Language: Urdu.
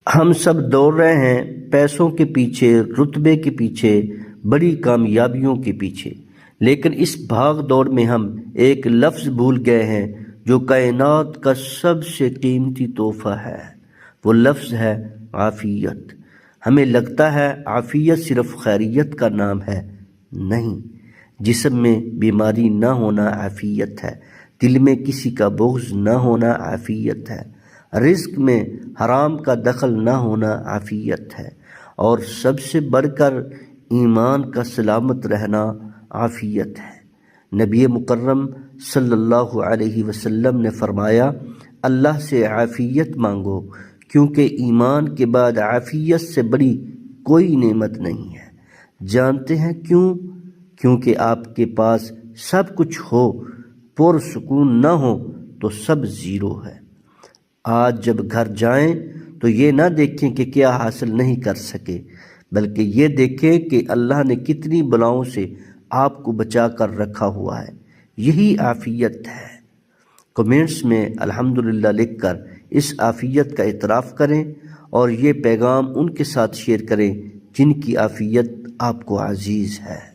ہم سب دوڑ رہے ہیں پیسوں کے پیچھے، رتبے کے پیچھے، بڑی کامیابیوں کے پیچھے، لیکن اس بھاگ دوڑ میں ہم ایک لفظ بھول گئے ہیں جو کائنات کا سب سے قیمتی تحفہ ہے۔ وہ لفظ ہے عافیت۔ ہمیں لگتا ہے عافیت صرف خیریت کا نام ہے، نہیں، جسم میں بیماری نہ ہونا عافیت ہے، دل میں کسی کا بغض نہ ہونا عافیت ہے، رزق میں حرام کا دخل نہ ہونا عافیت ہے، اور سب سے بڑھ کر ایمان کا سلامت رہنا عافیت ہے۔ نبی مکرم صلی اللہ علیہ وسلم نے فرمایا، اللہ سے عافیت مانگو، کیونکہ ایمان کے بعد عافیت سے بڑی کوئی نعمت نہیں ہے۔ جانتے ہیں کیوں؟ کیونکہ آپ کے پاس سب کچھ ہو، پرسکون نہ ہو تو سب زیرو ہے۔ آج جب گھر جائیں تو یہ نہ دیکھیں کہ کیا حاصل نہیں کر سکے، بلکہ یہ دیکھیں کہ اللہ نے کتنی بلاؤں سے آپ کو بچا کر رکھا ہوا ہے۔ یہی عافیت ہے۔ کمنٹس میں الحمدللہ لکھ کر اس عافیت کا اعتراف کریں اور یہ پیغام ان کے ساتھ شیئر کریں جن کی عافیت آپ کو عزیز ہے۔